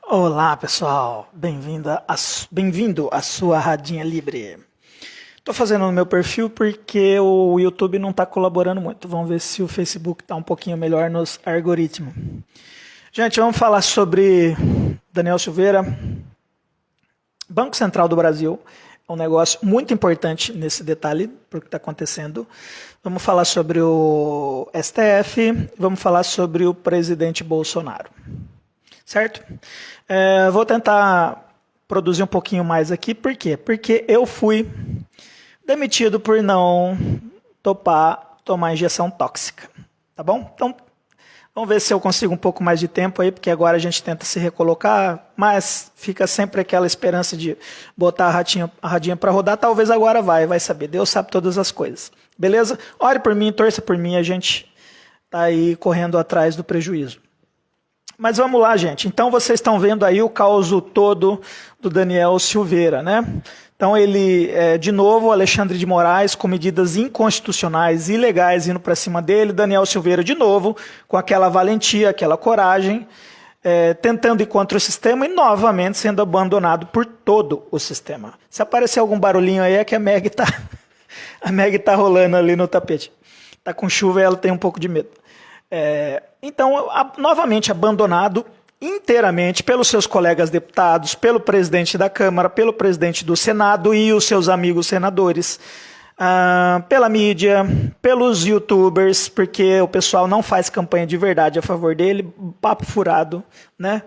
Olá, pessoal. Bem-vindo à sua Radinha Livre. Estou fazendo no meu perfil porque o YouTube não está colaborando muito. Vamos ver se o Facebook está um pouquinho melhor nos algoritmos. Gente, vamos falar sobre Daniel Silveira. Banco Central do Brasil é um negócio muito importante nesse detalhe, para o que está acontecendo. Vamos falar sobre o STF, vamos falar sobre o presidente Bolsonaro. Certo? Vou tentar produzir um pouquinho mais aqui. Por quê? Porque eu fui demitido por não topar tomar injeção tóxica. Tá bom? Então, vamos ver se eu consigo um pouco mais de tempo aí, porque agora a gente tenta se recolocar, mas fica sempre aquela esperança de botar a radinha para rodar. Talvez agora vai saber. Deus sabe todas as coisas. Beleza? Ore por mim, torça por mim, a gente tá aí correndo atrás do prejuízo. Mas vamos lá, gente. Então vocês estão vendo aí o caos todo do Daniel Silveira, né? Então ele, de novo, Alexandre de Moraes com medidas inconstitucionais, ilegais, indo para cima dele. Daniel Silveira, de novo, com aquela valentia, aquela coragem, tentando ir contra o sistema e novamente sendo abandonado por todo o sistema. Se aparecer algum barulhinho aí é que a Meg tá rolando ali no tapete. Tá com chuva e ela tem um pouco de medo. Então, novamente abandonado inteiramente pelos seus colegas deputados, pelo presidente da Câmara, pelo presidente do Senado e os seus amigos senadores, pela mídia, pelos youtubers, porque o pessoal não faz campanha de verdade a favor dele, papo furado, né?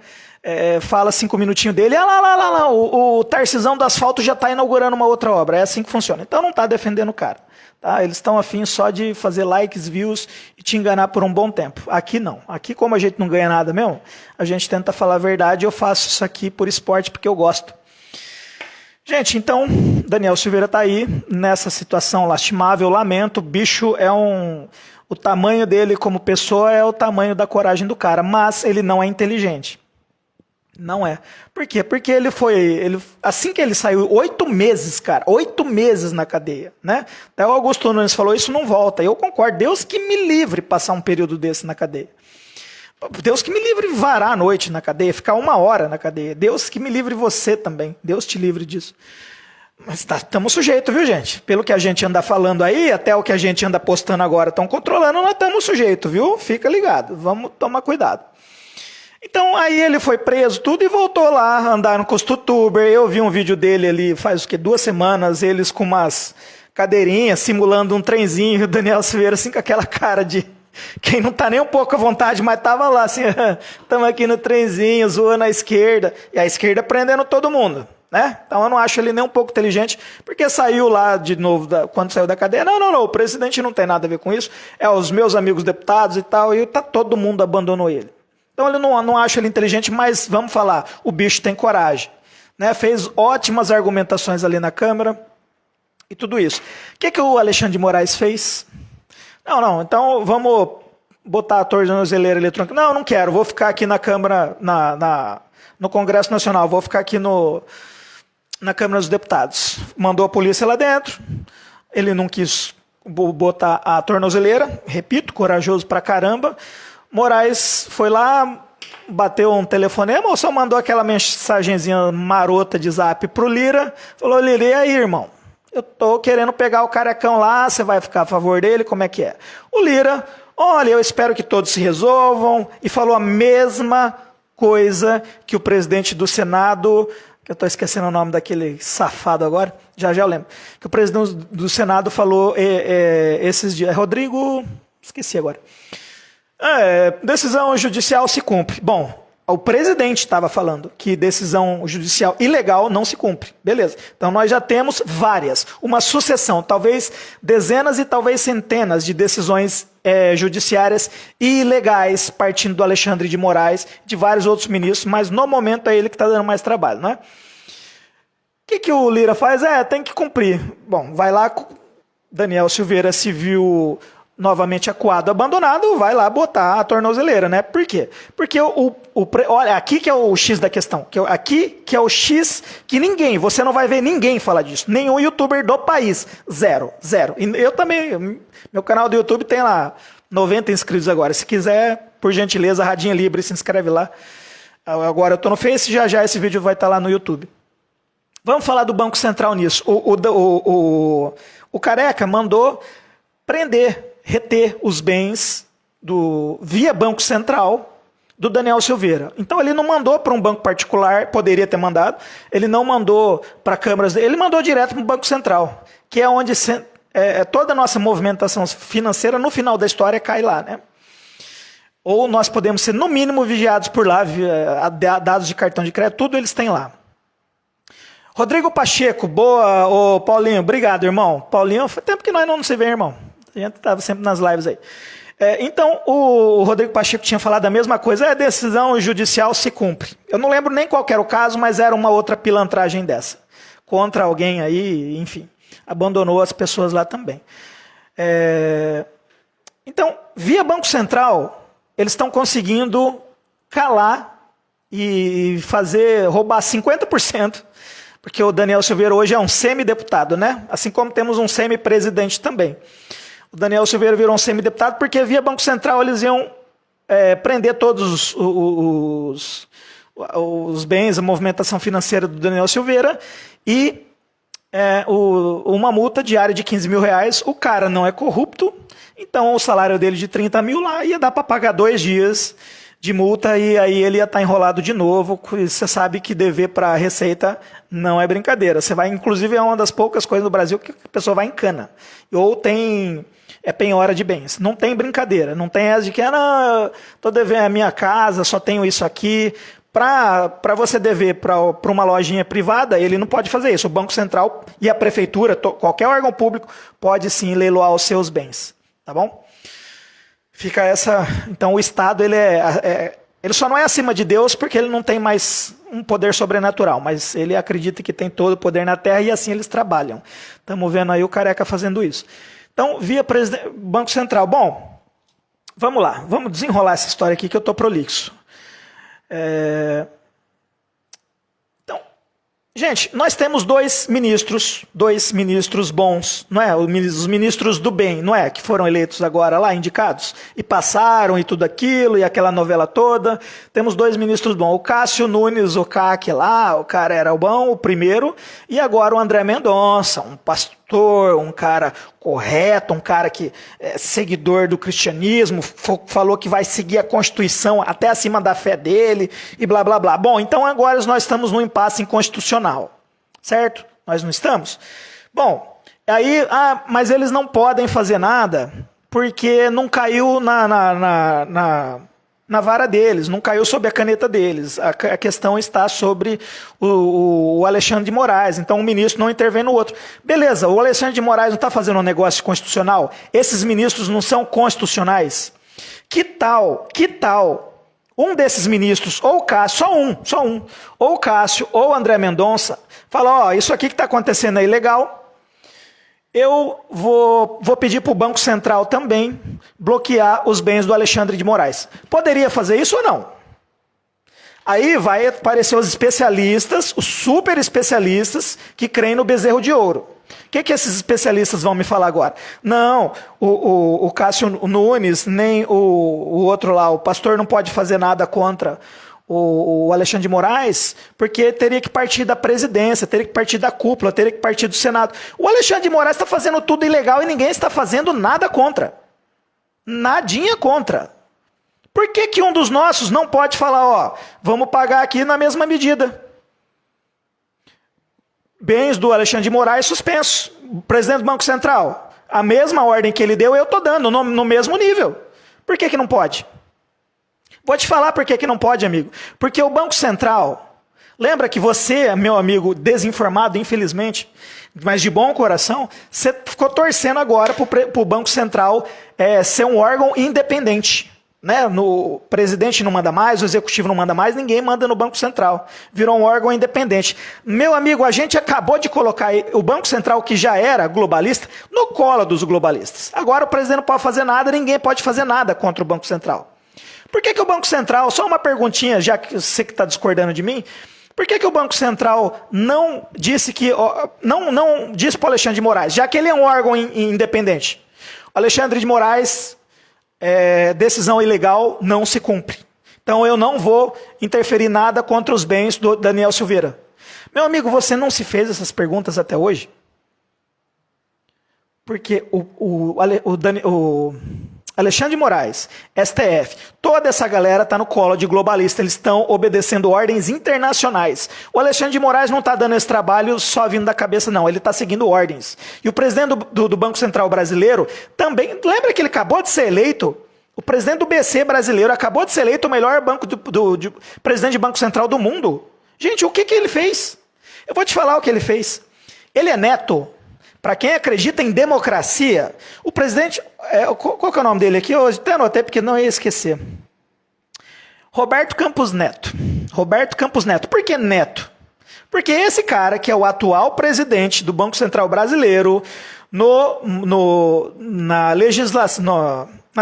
Fala 5 minutinhos dele, lá, o Tarcisão do asfalto já está inaugurando uma outra obra, é assim que funciona. Então não está defendendo o cara. Tá? Eles estão afim só de fazer likes, views e te enganar por um bom tempo. Aqui não. Aqui, como a gente não ganha nada mesmo, a gente tenta falar a verdade. Eu faço isso aqui por esporte porque eu gosto. Gente, então, Daniel Silveira está aí nessa situação lastimável, lamento. O bicho o tamanho dele como pessoa é o tamanho da coragem do cara, mas ele não é inteligente. Não é. Por quê? Porque assim que ele saiu, 8 meses, cara, 8 meses na cadeia, né? Até o Augusto Nunes falou, isso não volta. E eu concordo, Deus que me livre passar um período desse na cadeia. Deus que me livre varar a noite na cadeia, ficar 1 hora na cadeia. Deus que me livre você também. Deus te livre disso. Mas estamos sujeitos, viu, gente? Pelo que a gente anda falando aí, até o que a gente anda postando agora, estão controlando, nós estamos sujeitos, viu? Fica ligado, vamos tomar cuidado. Então, aí ele foi preso, tudo, e voltou lá, andaram com os tutubers. Eu vi um vídeo dele ali, faz 2 semanas, eles com umas cadeirinhas, simulando um trenzinho, o Daniel Silveira, assim, com aquela cara de quem não tá nem um pouco à vontade, mas tava lá, assim, estamos aqui no trenzinho, zoando a esquerda, e a esquerda prendendo todo mundo, né? Então eu não acho ele nem um pouco inteligente, porque saiu lá de novo, quando saiu da cadeia, não, o presidente não tem nada a ver com isso, os meus amigos deputados e tal, e todo mundo abandonou ele. Então eu não acho ele inteligente, mas vamos falar, o bicho tem coragem. Né? Fez ótimas argumentações ali na Câmara e tudo isso. O que o Alexandre de Moraes fez? Não, então vamos botar a tornozeleira eletrônica. Não quero, vou ficar aqui na Câmara, no Congresso Nacional, vou ficar aqui na Câmara dos Deputados. Mandou a polícia lá dentro, ele não quis botar a tornozeleira, repito, corajoso pra caramba. Moraes foi lá, bateu um telefonema ou só mandou aquela mensagenzinha marota de zap pro Lira, falou, Lira, e aí, irmão? Eu tô querendo pegar o carecão lá, você vai ficar a favor dele, como é que é? O Lira, olha, eu espero que todos se resolvam, e falou a mesma coisa que o presidente do Senado, que eu estou esquecendo o nome daquele safado agora, já eu lembro, que o presidente do Senado falou esses dias, Rodrigo, esqueci agora. Decisão judicial se cumpre. Bom, o presidente estava falando que decisão judicial ilegal não se cumpre. Beleza. Então nós já temos uma sucessão, talvez dezenas e talvez centenas de decisões judiciárias ilegais partindo do Alexandre de Moraes, de vários outros ministros, mas no momento é ele que está dando mais trabalho, não é? O que o Lira faz? Tem que cumprir. Bom, vai lá, Daniel Silveira se viu novamente acuado, abandonado, vai lá botar a tornozeleira, né? Por quê? Porque olha, aqui que é o X da questão, aqui que é o X que você não vai ver ninguém falar disso, nenhum youtuber do país, zero. E eu também, meu canal do YouTube tem lá 90 inscritos agora, se quiser, por gentileza, Radinha Livre, se inscreve lá. Agora eu estou no Face, já já esse vídeo vai estar lá no YouTube. Vamos falar do Banco Central nisso. O Careca mandou reter os bens via Banco Central do Daniel Silveira. Então ele não mandou para um banco particular, poderia ter mandado, ele não mandou para câmaras, ele mandou direto para o Banco Central, que é onde toda a nossa movimentação financeira, no final da história, cai lá, né? Ou nós podemos ser, no mínimo, vigiados por lá, dados de cartão de crédito, tudo eles têm lá. Rodrigo Pacheco, boa, ô Paulinho, obrigado, irmão. Paulinho, foi tempo que nós não se vê, irmão. A gente estava sempre nas lives aí. Então, o Rodrigo Pacheco tinha falado a mesma coisa, a decisão judicial se cumpre. Eu não lembro nem qual era o caso, mas era uma outra pilantragem dessa. Contra alguém aí, enfim, abandonou as pessoas lá também. Então, via Banco Central, eles estão conseguindo calar e roubar 50%, porque o Daniel Silveira hoje é um semideputado, né? Assim como temos um semipresidente também. O Daniel Silveira virou um semideputado porque via Banco Central eles iam prender todos os bens, a movimentação financeira do Daniel Silveira e uma multa diária de 15 mil reais. O cara não é corrupto, então o salário dele de 30 mil lá ia dar para pagar 2 dias de multa e aí ele ia estar enrolado de novo. Você sabe que dever para a Receita não é brincadeira. Você vai, inclusive, é uma das poucas coisas no Brasil que a pessoa vai em cana. Ou tem penhora de bens. Não tem brincadeira. Não tem essa de que, estou devendo a minha casa, só tenho isso aqui. Para você dever para uma lojinha privada, ele não pode fazer isso. O Banco Central e a Prefeitura, qualquer órgão público, pode sim leiloar os seus bens. Tá bom? Fica essa. Então o Estado ele só não é acima de Deus porque ele não tem mais um poder sobrenatural, mas ele acredita que tem todo o poder na Terra e assim eles trabalham. Estamos vendo aí o Careca fazendo isso. Então, via Banco Central. Bom, vamos lá, vamos desenrolar essa história aqui que eu estou prolixo. Então, gente, nós temos dois ministros bons, não é? Os ministros do bem, não é? Que foram eleitos agora lá, indicados, e passaram e tudo aquilo, e aquela novela toda. Temos 2 ministros bons, o Cássio Nunes, o CAC lá, o cara era o bom, o primeiro, e agora o André Mendonça, um pastor, um cara correto, um cara que é seguidor do cristianismo, falou que vai seguir a Constituição até acima da fé dele, e blá blá blá. Bom, então agora nós estamos num impasse inconstitucional, certo? Nós não estamos? Bom, aí, mas eles não podem fazer nada porque não caiu na vara deles, não caiu sob a caneta deles. A questão está sobre o Alexandre de Moraes. Então, um ministro não intervém no outro. Beleza, o Alexandre de Moraes não está fazendo um negócio constitucional? Esses ministros não são constitucionais? Que tal um desses ministros, ou o Cássio, só um, ou o Cássio, ou o André Mendonça, fala, isso aqui que está acontecendo é ilegal, eu vou pedir para o Banco Central também bloquear os bens do Alexandre de Moraes. Poderia fazer isso ou não? Aí vai aparecer os especialistas, os super especialistas, que creem no bezerro de ouro. O que esses especialistas vão me falar agora? Não, o Cássio Nunes, nem o outro lá, o pastor não pode fazer nada contra o Alexandre de Moraes, porque teria que partir da presidência, teria que partir da cúpula, teria que partir do Senado. O Alexandre de Moraes está fazendo tudo ilegal e ninguém está fazendo nada contra. Nadinha contra. Por que um dos nossos não pode falar, vamos pagar aqui na mesma medida? Bens do Alexandre de Moraes suspensos. O presidente do Banco Central, a mesma ordem que ele deu, eu estou dando, no mesmo nível. Por que não pode? Vou te falar por que não pode, amigo. Porque o Banco Central, lembra que você, meu amigo desinformado, infelizmente, mas de bom coração, você ficou torcendo agora para o Banco Central ser um órgão independente. Né? O presidente não manda mais, o executivo não manda mais, ninguém manda no Banco Central. Virou um órgão independente. Meu amigo, a gente acabou de colocar o Banco Central, que já era globalista, no colo dos globalistas. Agora o presidente não pode fazer nada, ninguém pode fazer nada contra o Banco Central. Por que o Banco Central, só uma perguntinha, já que você que está discordando de mim, por que o Banco Central não disse não disse para o Alexandre de Moraes, já que ele é um órgão independente? Alexandre de Moraes, decisão ilegal não se cumpre. Então eu não vou interferir nada contra os bens do Daniel Silveira. Meu amigo, você não se fez essas perguntas até hoje? Porque o Alexandre de Moraes, STF, toda essa galera está no colo de globalista, eles estão obedecendo ordens internacionais. O Alexandre de Moraes não está dando esse trabalho só vindo da cabeça, não, ele está seguindo ordens. E o presidente do Banco Central brasileiro também, lembra que ele acabou de ser eleito? O presidente do BC brasileiro acabou de ser eleito o melhor presidente de Banco Central do mundo. Gente, o que ele fez? Eu vou te falar o que ele fez. Ele é neto. Para quem acredita em democracia, o presidente... qual que é o nome dele aqui? Eu até anotei porque não ia esquecer. Roberto Campos Neto. Roberto Campos Neto. Por que Neto? Porque esse cara, que é o atual presidente do Banco Central brasileiro, na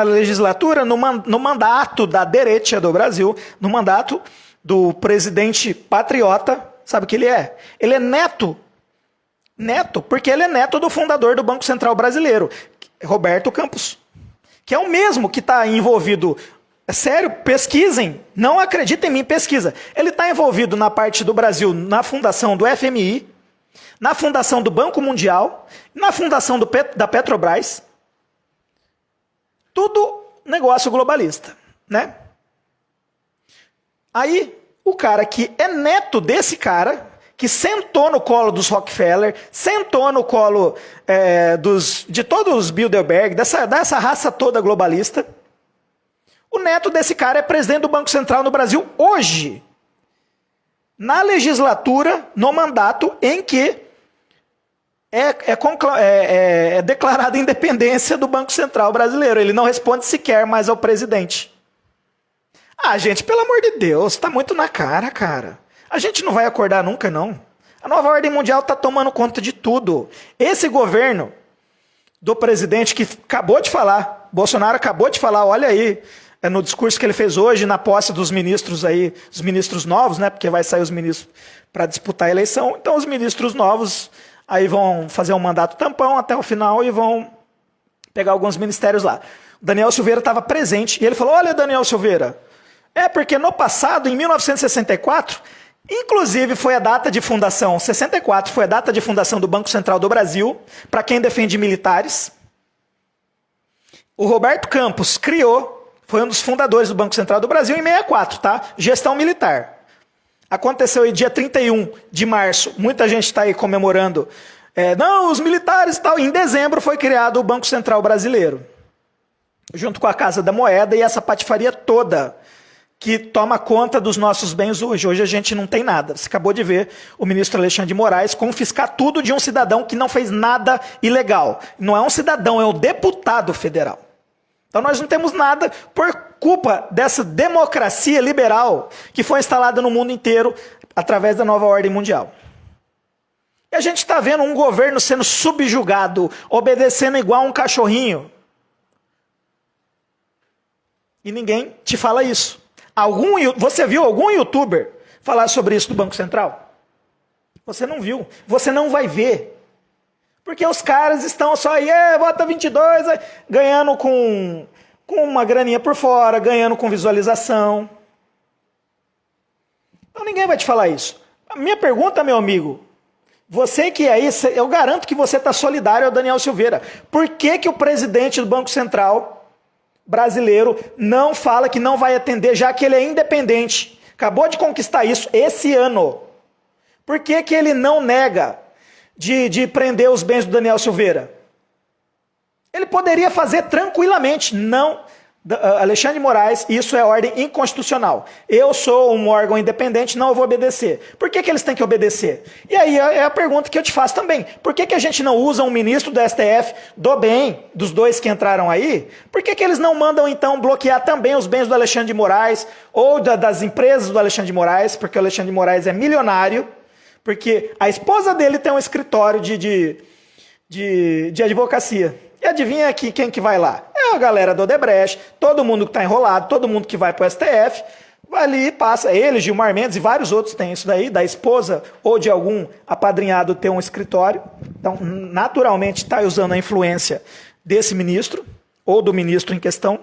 legislatura, no mandato da direita do Brasil, no mandato do presidente patriota, sabe o que ele é? Ele é neto. Neto, porque ele é neto do fundador do Banco Central brasileiro, Roberto Campos, que é o mesmo que está envolvido. É sério, pesquisem, não acreditem em mim, pesquisa. Ele está envolvido na parte do Brasil, na fundação do FMI, na fundação do Banco Mundial, na fundação da Petrobras. Tudo negócio globalista, né? Aí, o cara que é neto desse cara, que sentou no colo dos Rockefeller, sentou no colo de todos os Bilderberg, dessa raça toda globalista, o neto desse cara é presidente do Banco Central no Brasil hoje, na legislatura, no mandato em que é declarada a independência do Banco Central brasileiro. Ele não responde sequer mais ao presidente. Ah, gente, pelo amor de Deus, tá muito na cara. A gente não vai acordar nunca, não. A nova ordem mundial está tomando conta de tudo. Esse governo do presidente que acabou de falar, Bolsonaro acabou de falar, olha aí, no discurso que ele fez hoje, na posse dos ministros aí, os ministros novos, né? Porque vai sair os ministros para disputar a eleição. Então os ministros novos aí vão fazer um mandato tampão até o final e vão pegar alguns ministérios lá. O Daniel Silveira estava presente e ele falou, olha, Daniel Silveira, porque no passado, em 1964, inclusive foi a data de fundação, 64 foi a data de fundação do Banco Central do Brasil, para quem defende militares. O Roberto Campos foi um dos fundadores do Banco Central do Brasil em 64, tá? Gestão militar. Aconteceu aí dia 31 de março, muita gente está aí comemorando. Não, os militares e tal. Em dezembro foi criado o Banco Central Brasileiro, junto com a Casa da Moeda e essa patifaria toda que toma conta dos nossos bens hoje. Hoje a gente não tem nada. Você acabou de ver o ministro Alexandre de Moraes confiscar tudo de um cidadão que não fez nada ilegal. Não é um cidadão, é um deputado federal. Então nós não temos nada por culpa dessa democracia liberal que foi instalada no mundo inteiro através da nova ordem mundial. E a gente está vendo um governo sendo subjugado, obedecendo igual um cachorrinho. E ninguém te fala isso. Você viu algum youtuber falar sobre isso do Banco Central? Você não viu. Você não vai ver. Porque os caras estão só aí, vota 22, ganhando com uma graninha por fora, ganhando com visualização. Então ninguém vai te falar isso. A minha pergunta, meu amigo, você que é aí, eu garanto que você está solidário ao Daniel Silveira. Por que o presidente do Banco Central brasileiro não fala que não vai atender, já que ele é independente? Acabou de conquistar isso esse ano. Por que ele não nega de prender os bens do Daniel Silveira? Ele poderia fazer tranquilamente. Não, Alexandre de Moraes, isso é ordem inconstitucional. Eu sou um órgão independente, não eu vou obedecer. Por que eles têm que obedecer? E aí é a pergunta que eu te faço também. Por que a gente não usa um ministro do STF do bem, dos dois que entraram aí? Por que eles não mandam então bloquear também os bens do Alexandre de Moraes ou das empresas do Alexandre de Moraes? Porque o Alexandre de Moraes é milionário, porque a esposa dele tem um escritório de advocacia. E adivinha aqui quem que vai lá? É a galera do Odebrecht, todo mundo que está enrolado, todo mundo que vai para o STF, vai ali, passa, ele, Gilmar Mendes e vários outros têm isso daí, da esposa ou de algum apadrinhado ter um escritório. Então, naturalmente, está usando a influência desse ministro, ou do ministro em questão,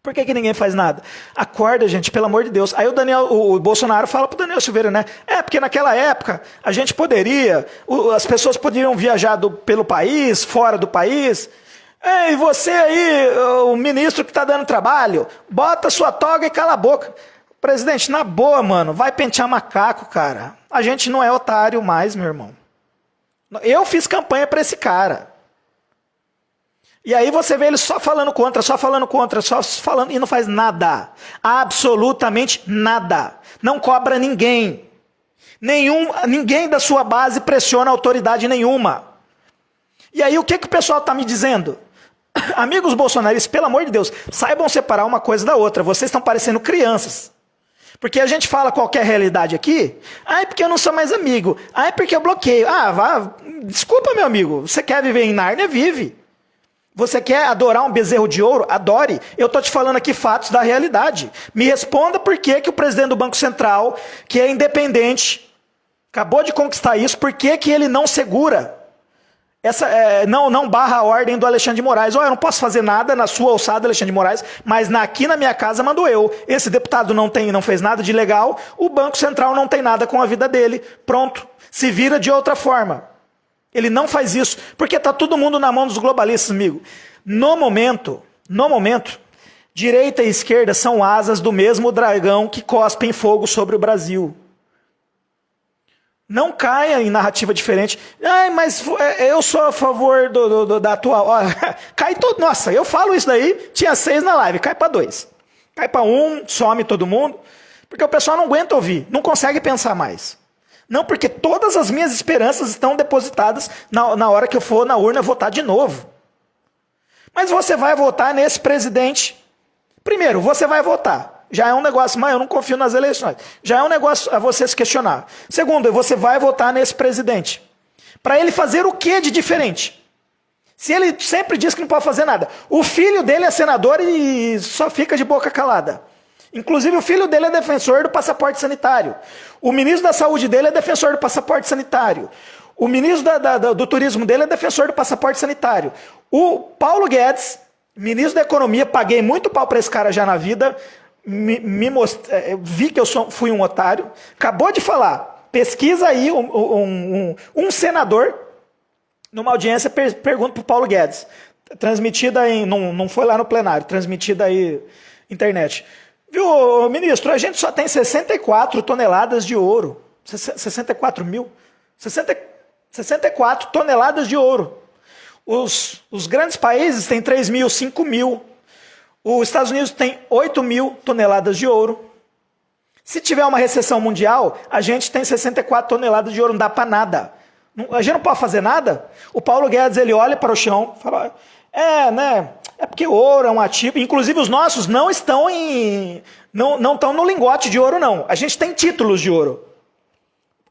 Por que ninguém faz nada? Acorda, gente, pelo amor de Deus. Aí o Bolsonaro fala pro Daniel Silveira, né? Porque naquela época a gente poderia, as pessoas poderiam viajar pelo país, fora do país. E você aí, o ministro que tá dando trabalho, bota sua toga e cala a boca. Presidente, na boa, mano, vai pentear macaco, cara. A gente não é otário mais, meu irmão. Eu fiz campanha para esse cara. E aí você vê ele só falando contra, só falando e não faz nada. Absolutamente nada. Não cobra ninguém. Ninguém da sua base pressiona autoridade nenhuma. E aí o que o pessoal está me dizendo? Amigos bolsonaristas, pelo amor de Deus, saibam separar uma coisa da outra. Vocês estão parecendo crianças. Porque a gente fala qualquer realidade aqui. Porque eu não sou mais amigo. Porque eu bloqueio. Desculpa, meu amigo. Você quer viver em Nárnia? Vive. Você quer adorar um bezerro de ouro? Adore. Eu estou te falando aqui fatos da realidade. Me responda por que o presidente do Banco Central, que é independente, acabou de conquistar isso, por que ele não segura? Não barra a ordem do Alexandre de Moraes. Eu não posso fazer nada na sua alçada, Alexandre de Moraes, mas aqui na minha casa mando eu. Esse deputado não fez nada de ilegal, o Banco Central não tem nada com a vida dele. Pronto. Se vira de outra forma. Ele não faz isso, porque está todo mundo na mão dos globalistas, amigo. No momento, direita e esquerda são asas do mesmo dragão que cospem fogo sobre o Brasil. Não caia em narrativa diferente. Mas eu sou a favor da atual. Cai todo. Nossa, eu falo isso daí, tinha 6 na live, cai para 2. Cai para 1, some todo mundo. Porque o pessoal não aguenta ouvir, não consegue pensar mais. Não, porque todas as minhas esperanças estão depositadas na hora que eu for na urna votar de novo. Mas você vai votar nesse presidente. Primeiro, você vai votar. Já é um negócio, mas eu não confio nas eleições. Já é um negócio a você se questionar. Segundo, você vai votar nesse presidente. Para ele fazer o que de diferente? Se ele sempre diz que não pode fazer nada. O filho dele é senador e só fica de boca calada. Inclusive o filho dele é defensor do passaporte sanitário. O ministro da saúde dele é defensor do passaporte sanitário. O ministro do turismo dele é defensor do passaporte sanitário. O Paulo Guedes, ministro da economia, paguei muito pau para esse cara já na vida, vi que fui um otário, acabou de falar, pesquisa aí um senador, numa audiência, pergunta para o Paulo Guedes, transmitida não foi lá no plenário, transmitida aí internet. Viu, ministro, a gente só tem 64 toneladas de ouro. 64 mil? 64 toneladas de ouro. Os grandes países têm 3 mil, 5 mil. Os Estados Unidos tem 8 mil toneladas de ouro. Se tiver uma recessão mundial, a gente tem 64 toneladas de ouro, não dá para nada. A gente não pode fazer nada. O Paulo Guedes, ele olha para o chão e fala, né? É porque ouro é um ativo. Inclusive os nossos não estão não estão no lingote de ouro, não. A gente tem títulos de ouro.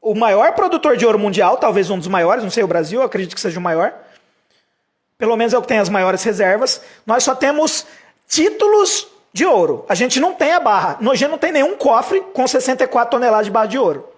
O maior produtor de ouro mundial, talvez um dos maiores, não sei o Brasil, eu acredito que seja o maior. Pelo menos é o que tem as maiores reservas. Nós só temos títulos de ouro. A gente não tem a barra. A gente não tem nenhum cofre com 64 toneladas de barra de ouro.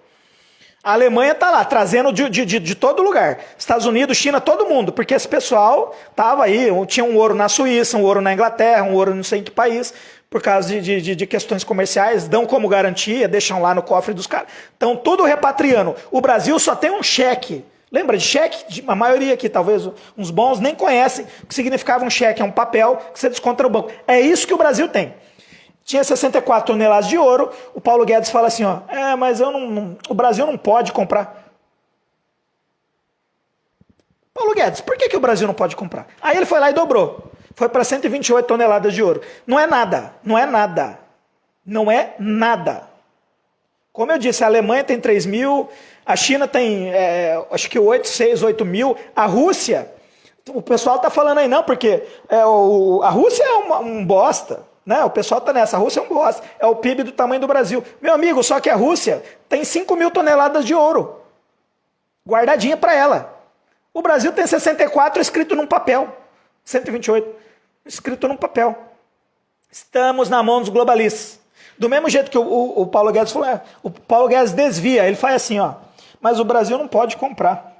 A Alemanha está lá, trazendo de todo lugar. Estados Unidos, China, todo mundo. Porque esse pessoal estava aí, tinha um ouro na Suíça, um ouro na Inglaterra, um ouro não sei em que país, por causa de questões comerciais, dão como garantia, deixam lá no cofre dos caras. Então, tudo repatriando. O Brasil só tem um cheque. Lembra de cheque? A maioria aqui, talvez uns bons, nem conhecem o que significava um cheque. É um papel que você desconta no banco. É isso que o Brasil tem. Tinha 64 toneladas de ouro. O Paulo Guedes fala assim, mas o Brasil não pode comprar. Paulo Guedes, por que o Brasil não pode comprar? Aí ele foi lá e dobrou. Foi para 128 toneladas de ouro. Não é nada. Não é nada. Não é nada. Como eu disse, a Alemanha tem 3 mil, a China tem, acho que 8 mil. A Rússia, o pessoal está falando aí, não, porque a Rússia é um bosta. Né? O pessoal está nessa, a Rússia é um bosta. É o PIB do tamanho do Brasil. Meu amigo, só que a Rússia tem 5 mil toneladas de ouro. Guardadinha para ela. O Brasil tem 64 escrito num papel. 128 escrito num papel. Estamos na mão dos globalistas. Do mesmo jeito que o Paulo Guedes falou, o Paulo Guedes desvia, ele faz assim, mas o Brasil não pode comprar.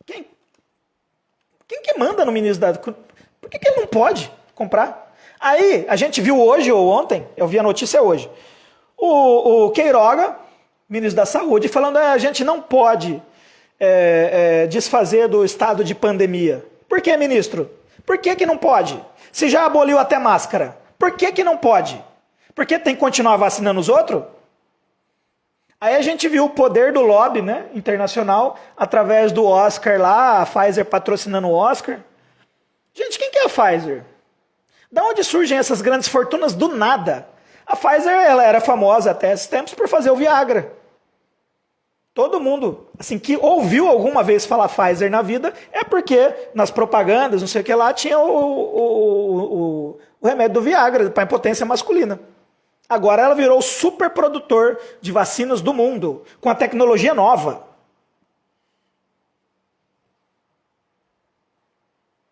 Quem que manda no ministro da... Por que ele não pode comprar? Aí, a gente viu hoje ou ontem, eu vi a notícia hoje, o Queiroga, ministro da Saúde, falando que a gente não pode desfazer do estado de pandemia. Por que, ministro? Por que não pode? Se já aboliu até máscara, por que não pode? Porque tem que continuar vacinando os outros? Aí a gente viu o poder do lobby, né, internacional, através do Oscar lá, a Pfizer patrocinando o Oscar. Gente, quem que é a Pfizer? Da onde surgem essas grandes fortunas? Do nada. A Pfizer, ela era famosa até esses tempos por fazer o Viagra. Todo mundo, assim, que ouviu alguma vez falar Pfizer na vida, é porque nas propagandas, não sei o que lá, tinha o remédio do Viagra, para impotência masculina. Agora ela virou o super produtor de vacinas do mundo, com a tecnologia nova.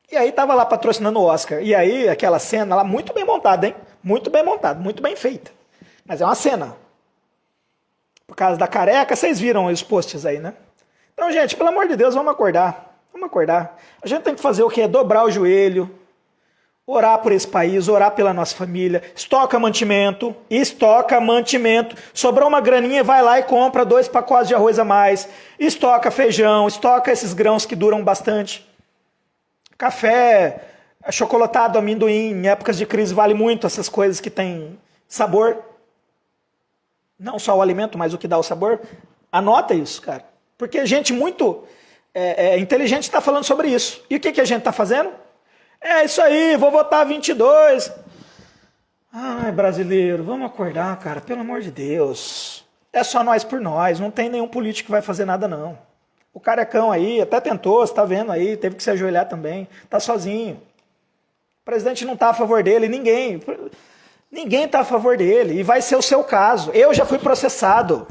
E aí estava lá patrocinando o Oscar. E aí aquela cena lá, muito bem montada, hein? Muito bem montada, muito bem feita. Mas é uma cena. Por causa da careca, vocês viram os posts aí, né? Então, gente, pelo amor de Deus, vamos acordar. Vamos acordar. A gente tem que fazer o quê? Dobrar o joelho, orar por esse país, orar pela nossa família. Estoca mantimento. Sobrou uma graninha, vai lá e compra 2 pacotes de arroz a mais. Estoca feijão, estoca esses grãos que duram bastante. Café, achocolatado, amendoim, em épocas de crise vale muito essas coisas que têm sabor. Não só o alimento, mas o que dá o sabor. Anota isso, cara. Porque gente muito inteligente está falando sobre isso. E o que a gente está fazendo? É isso aí, vou votar 22. Ai, brasileiro, vamos acordar, cara. Pelo amor de Deus. É só nós por nós. Não tem nenhum político que vai fazer nada, não. O carecão aí até tentou, você está vendo aí, teve que se ajoelhar também. Está sozinho. O presidente não está a favor dele, ninguém. Ninguém está a favor dele. E vai ser o seu caso. Eu já fui processado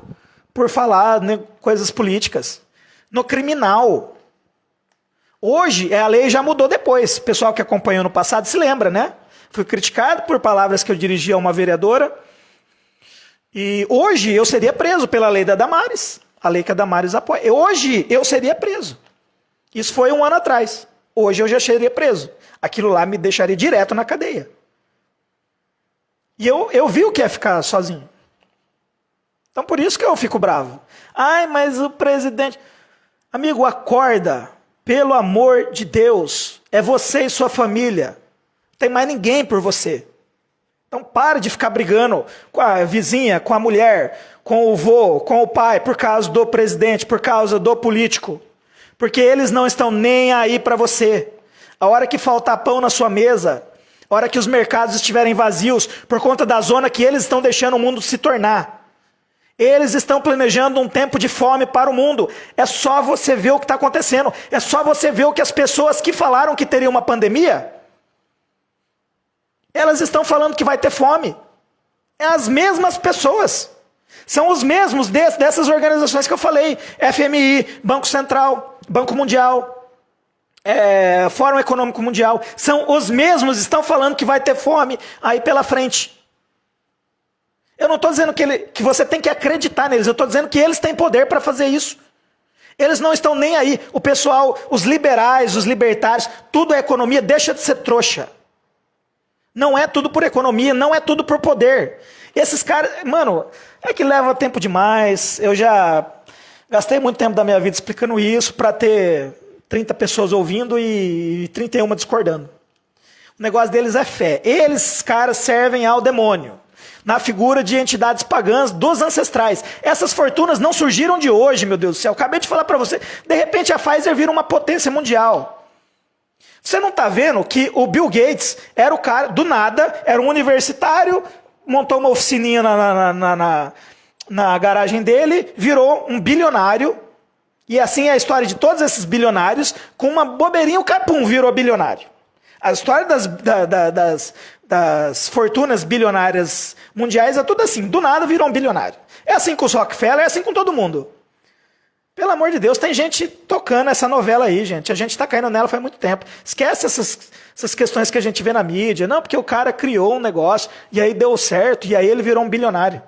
por falar, né, coisas políticas. No criminal. Hoje, a lei já mudou depois. O pessoal que acompanhou no passado se lembra, né? Fui criticado por palavras que eu dirigi a uma vereadora. E hoje eu seria preso pela lei da Damares. A lei que a Damares apoia. Hoje eu seria preso. Isso foi 1 ano atrás. Hoje eu já seria preso. Aquilo lá me deixaria direto na cadeia. E eu vi o que é ficar sozinho. Então por isso que eu fico bravo. Ai, mas o presidente... Amigo, acorda. Pelo amor de Deus. É você e sua família. Não tem mais ninguém por você. Então pare de ficar brigando com a vizinha, com a mulher, com o vô, com o pai, por causa do presidente, por causa do político. Porque eles não estão nem aí para você. A hora que faltar pão na sua mesa... A hora que os mercados estiverem vazios por conta da zona que eles estão deixando o mundo se tornar. Eles estão planejando um tempo de fome para o mundo. É só você ver o que está acontecendo. É só você ver o que as pessoas que falaram que teria uma pandemia, elas estão falando que vai ter fome. É as mesmas pessoas. São os mesmos dessas organizações que eu falei. FMI, Banco Central, Banco Mundial... Fórum Econômico Mundial, são os mesmos, estão falando que vai ter fome aí pela frente. Eu não estou dizendo que você tem que acreditar neles, eu estou dizendo que eles têm poder para fazer isso. Eles não estão nem aí. O pessoal, os liberais, os libertários, tudo é economia, deixa de ser trouxa. Não é tudo por economia, não é tudo por poder. Esses caras, mano, é que leva tempo demais. Eu já gastei muito tempo da minha vida explicando isso para ter 30 pessoas ouvindo e 31 discordando. O negócio deles é fé. Eles, caras, servem ao demônio. Na figura de entidades pagãs dos ancestrais. Essas fortunas não surgiram de hoje, meu Deus do céu. Acabei de falar para você. De repente a Pfizer vira uma potência mundial. Você não está vendo que o Bill Gates era o cara, do nada, era um universitário, montou uma oficininha na garagem dele, virou um bilionário. E assim é a história de todos esses bilionários, com uma bobeirinha o capum virou bilionário. A história das fortunas bilionárias mundiais é tudo assim, do nada virou um bilionário. É assim com os Rockefeller, é assim com todo mundo. Pelo amor de Deus, tem gente tocando essa novela aí, gente. A gente está caindo nela faz muito tempo. Esquece essas questões que a gente vê na mídia. Não, porque o cara criou um negócio, e aí deu certo, e aí ele virou um bilionário.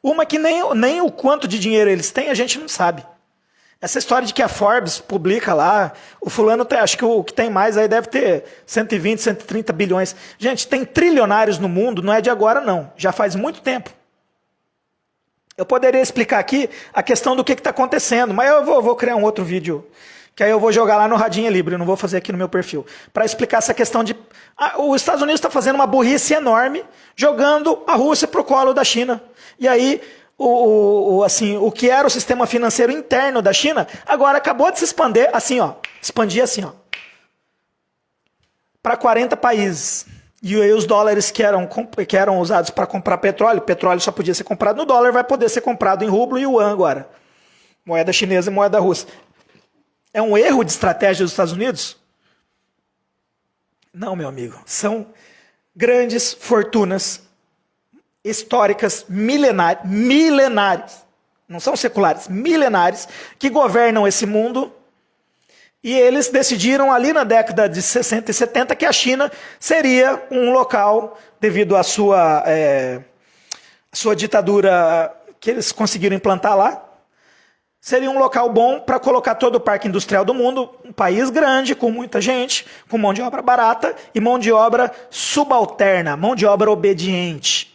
Uma que nem o quanto de dinheiro eles têm, a gente não sabe. Essa história de que a Forbes publica lá, o fulano tem, acho que o que tem mais aí deve ter 120, 130 bilhões. Gente, tem trilionários no mundo, não é de agora não, já faz muito tempo. Eu poderia explicar aqui a questão do que está acontecendo, mas eu vou criar um outro vídeo, que aí eu vou jogar lá no Radinha Livre, eu não vou fazer aqui no meu perfil, para explicar essa questão de... os Estados Unidos está fazendo uma burrice enorme, jogando a Rússia para o colo da China. E aí... o que era o sistema financeiro interno da China, agora acabou de se expandir assim, ó, para 40 países. E aí os dólares que eram usados para comprar petróleo só podia ser comprado no dólar, vai poder ser comprado em rublo e yuan agora. Moeda chinesa e moeda russa. É um erro de estratégia dos Estados Unidos? Não, meu amigo. São grandes fortunas históricas milenares, não são seculares, milenares, que governam esse mundo, e eles decidiram ali na década de 60 e 70 que a China seria um local, devido à sua ditadura que eles conseguiram implantar lá, seria um local bom para colocar todo o parque industrial do mundo, um país grande, com muita gente, com mão de obra barata e mão de obra subalterna, mão de obra obediente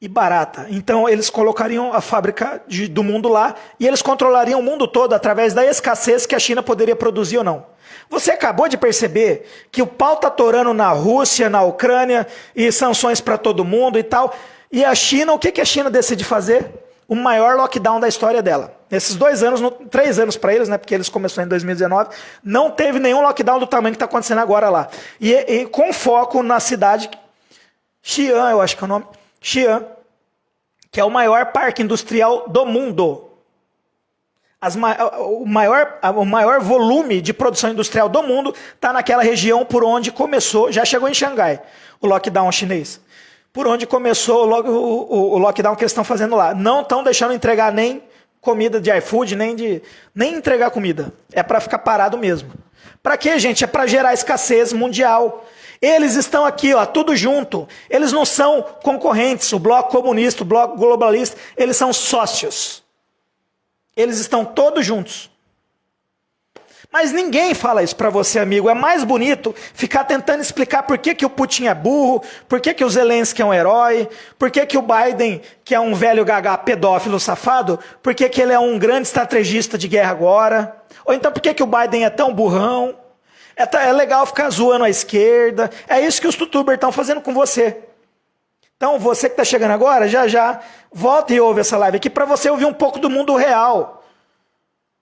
e barata. Então eles colocariam a fábrica do mundo lá e eles controlariam o mundo todo através da escassez que a China poderia produzir ou não. Você acabou de perceber que o pau está torando na Rússia, na Ucrânia, e sanções para todo mundo e tal. E a China, o que a China decide fazer? O maior lockdown da história dela. Nesses 2 anos, 3 anos para eles, né, porque eles começaram em 2019, não teve nenhum lockdown do tamanho que está acontecendo agora lá. E com foco na cidade Xi'an, eu acho que é o nome, Xi'an, que é o maior parque industrial do mundo. O maior volume de produção industrial do mundo está naquela região por onde começou, já chegou em Xangai, o lockdown chinês. Por onde começou o lockdown que eles estão fazendo lá. Não estão deixando entregar nem comida de iFood, nem entregar comida. É para ficar parado mesmo. Para quê, gente? É para gerar escassez mundial. Eles estão aqui, ó, tudo junto. Eles não são concorrentes. O bloco comunista, o bloco globalista, eles são sócios. Eles estão todos juntos. Mas ninguém fala isso para você, amigo. É mais bonito ficar tentando explicar por que o Putin é burro, por que o Zelensky é um herói, por que o Biden, que é um velho gaga pedófilo safado, por que ele é um grande estrategista de guerra agora. Ou então por que o Biden é tão burrão. É legal ficar zoando a esquerda. É isso que os tutubers estão fazendo com você. Então você que está chegando agora, já volta e ouve essa live aqui para você ouvir um pouco do mundo real.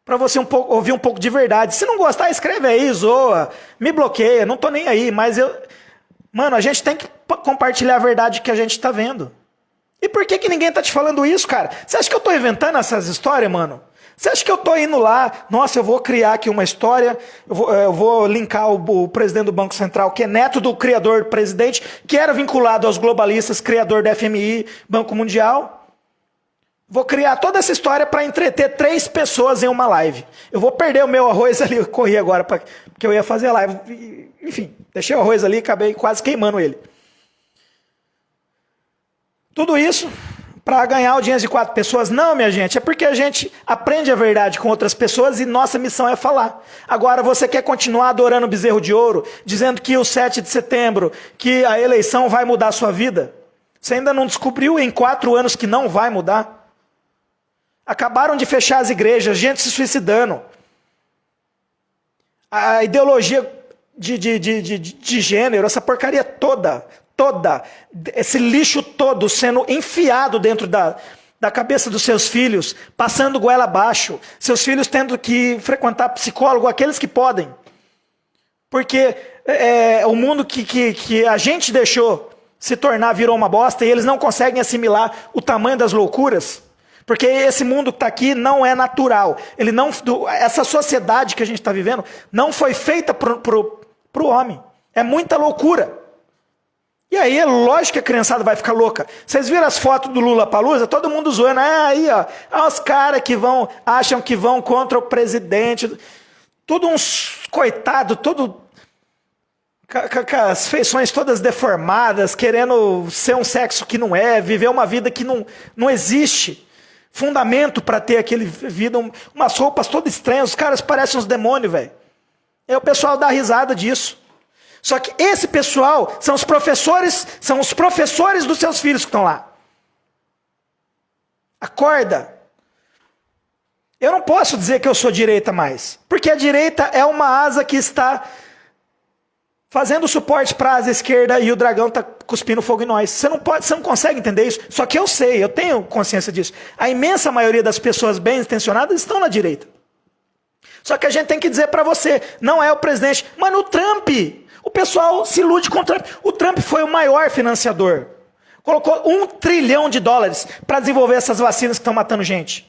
Para você ouvir um pouco de verdade. Se não gostar, escreve aí, zoa, me bloqueia, não tô nem aí, mas mano, a gente tem que compartilhar a verdade que a gente está vendo. E por que ninguém tá te falando isso, cara? Você acha que eu tô inventando essas histórias, mano? Você acha que eu tô indo lá, nossa, eu vou criar aqui uma história, eu vou linkar o presidente do Banco Central, que é neto do criador do presidente, que era vinculado aos globalistas, criador da FMI, Banco Mundial. Vou criar toda essa história para entreter 3 pessoas em uma live. Eu vou perder o meu arroz ali, eu corri agora, porque eu ia fazer a live. Enfim, deixei o arroz ali e acabei quase queimando ele. Tudo isso para ganhar audiência de 4 pessoas? Não, minha gente, é porque a gente aprende a verdade com outras pessoas e nossa missão é falar. Agora, você quer continuar adorando o bezerro de ouro, dizendo que o 7 de setembro, que a eleição vai mudar a sua vida? Você ainda não descobriu em 4 anos que não vai mudar? Acabaram de fechar as igrejas, gente se suicidando. A ideologia de gênero, essa porcaria toda, esse lixo todo sendo enfiado dentro da cabeça dos seus filhos, passando goela abaixo, seus filhos tendo que frequentar psicólogo, aqueles que podem. Porque o mundo que a gente deixou se tornar virou uma bosta e eles não conseguem assimilar o tamanho das loucuras. Porque esse mundo que está aqui não é natural. Essa sociedade que a gente está vivendo não foi feita para o homem. É muita loucura. E aí é lógico que a criançada vai ficar louca. Vocês viram as fotos do Lula Palusa? Todo mundo zoando. Aí, ó. Os caras que acham que vão contra o presidente. Tudo uns coitados, tudo com as feições todas deformadas, querendo ser um sexo que não é, viver uma vida que não existe. fundamento para ter aquele vida, umas roupas todas estranhas, os caras parecem uns demônios, velho. Aí o pessoal dá risada disso. Só que esse pessoal são os professores dos seus filhos que estão lá. Acorda. Eu não posso dizer que eu sou direita mais, porque a direita é uma asa que está fazendo suporte para a asa esquerda e o dragão está cuspindo fogo em nós. Você não consegue entender isso. Só que eu sei, eu tenho consciência disso. A imensa maioria das pessoas bem intencionadas estão na direita. Só que a gente tem que dizer para você, não é o presidente, mas no Trump, o pessoal se ilude com o Trump. O Trump foi o maior financiador. Colocou $1 trilhão para desenvolver essas vacinas que estão matando gente.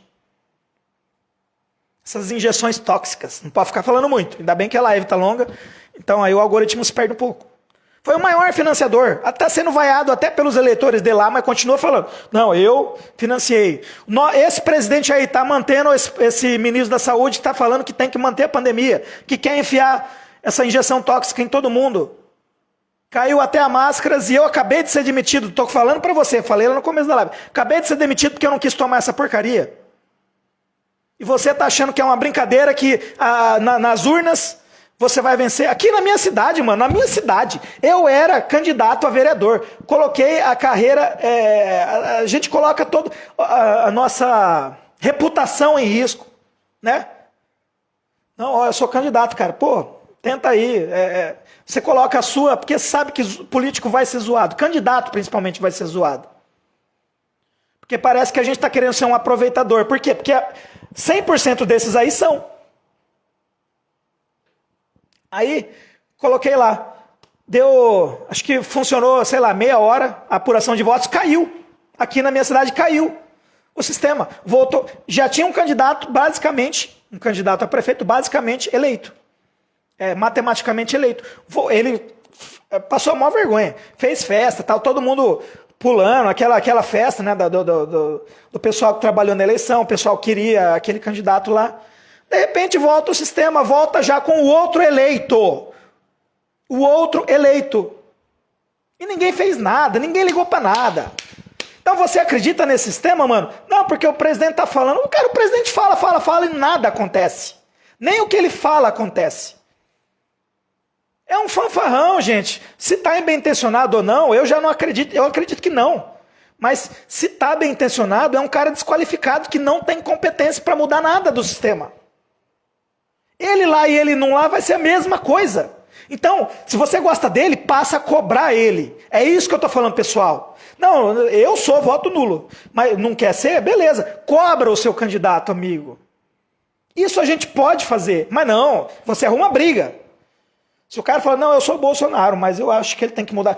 Essas injeções tóxicas. Não pode ficar falando muito. Ainda bem que a live está longa. Então aí o algoritmo se perde um pouco. Foi o maior financiador. Está sendo vaiado até pelos eleitores de lá, mas continua falando. Não, eu financiei. Esse presidente aí está mantendo, esse ministro da saúde está falando que tem que manter a pandemia. Que quer enfiar essa injeção tóxica em todo mundo. Caiu até a máscaras e eu acabei de ser demitido. Estou falando para você, falei lá no começo da live. Acabei de ser demitido porque eu não quis tomar essa porcaria. E você está achando que é uma brincadeira que nas urnas você vai vencer? Aqui na minha cidade, mano, na minha cidade, eu era candidato a vereador. Coloquei a carreira, a gente coloca toda a nossa reputação em risco, né? Não, ó, eu sou candidato, cara. Pô, tenta aí. Você coloca a sua, porque sabe que o político vai ser zoado. Candidato, principalmente, vai ser zoado. Porque parece que a gente está querendo ser um aproveitador. Por quê? Porque 100% desses aí são. Aí, coloquei lá. Deu, acho que funcionou, sei lá, meia hora, a apuração de votos caiu. Aqui na minha cidade caiu o sistema. Voltou. Já tinha um candidato, basicamente, um candidato a prefeito, basicamente eleito. Matematicamente eleito. Ele passou a maior vergonha. Fez festa, tal, todo mundo pulando, aquela festa, né, do pessoal que trabalhou na eleição, o pessoal queria aquele candidato lá. De repente volta o sistema, volta já com o outro eleito. O outro eleito. E ninguém fez nada, ninguém ligou para nada. Então você acredita nesse sistema, mano? Não, porque o presidente tá falando. Cara, o presidente fala e nada acontece. Nem o que ele fala acontece. É um fanfarrão, gente. Se está bem intencionado ou não, eu já não acredito. Eu acredito que não. Mas se está bem intencionado, é um cara desqualificado que não tem competência para mudar nada do sistema. Ele lá e ele não lá vai ser a mesma coisa. Então, se você gosta dele, passa a cobrar ele. É isso que eu estou falando, pessoal. Não, eu sou voto nulo. Mas não quer ser? Beleza. Cobra o seu candidato, amigo. Isso a gente pode fazer. Mas não, você arruma briga. Se o cara fala, não, eu sou Bolsonaro, mas eu acho que ele tem que mudar.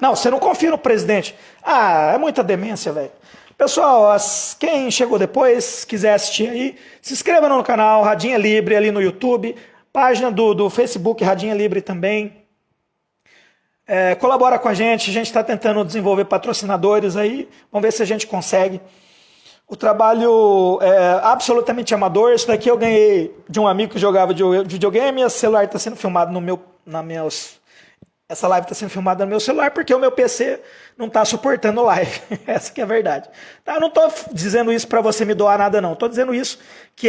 Não, você não confia no presidente. É muita demência, velho. Pessoal, quem chegou depois, quiser assistir aí, se inscreva no canal Radinha Libre ali no YouTube, página do Facebook Radinha Libre também. Colabora com a gente está tentando desenvolver patrocinadores aí, vamos ver se a gente consegue. O trabalho é absolutamente amador. Isso daqui eu ganhei de um amigo que jogava de videogame. Esse celular está sendo filmado essa live está sendo filmada no meu celular porque o meu PC não está suportando live. Essa que é a verdade. Tá, eu não estou dizendo isso para você me doar nada, não. Estou dizendo isso que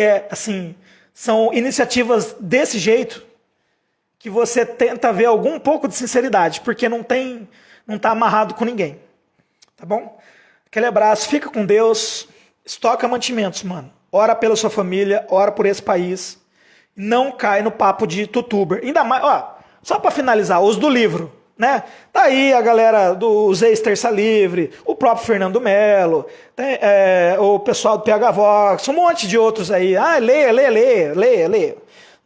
são iniciativas desse jeito que você tenta ver algum pouco de sinceridade, porque não está amarrado com ninguém. Tá bom? Aquele abraço, fica com Deus. Estoca mantimentos, mano. Ora pela sua família, ora por esse país. Não cai no papo de tutuber. Ainda mais, só para finalizar, os do livro, né? Tá aí a galera dos ex-Terça Livre, o próprio Fernando Melo, o pessoal do PH Vox, um monte de outros aí. Leia.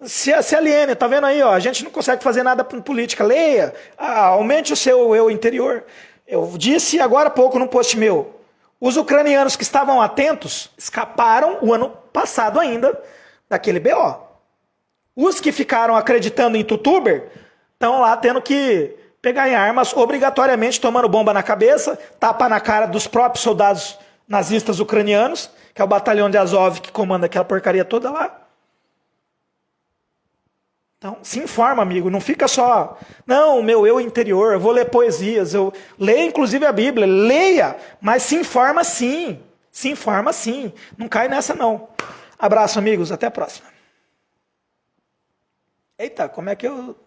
Se aliene, tá vendo aí, a gente não consegue fazer nada com política. Leia, aumente o seu eu interior. Eu disse agora há pouco num post meu, os ucranianos que estavam atentos escaparam o ano passado ainda daquele BO. Os que ficaram acreditando em tutuber estão lá tendo que pegar em armas obrigatoriamente, tomando bomba na cabeça, tapa na cara dos próprios soldados nazistas ucranianos, que é o batalhão de Azov que comanda aquela porcaria toda lá. Então, se informa, amigo, não fica só, não, o meu eu interior, eu vou ler poesias, eu leio inclusive a Bíblia, leia, mas se informa sim, Se informa sim, não cai nessa não. Abraço, amigos, até a próxima. Eita, como é que eu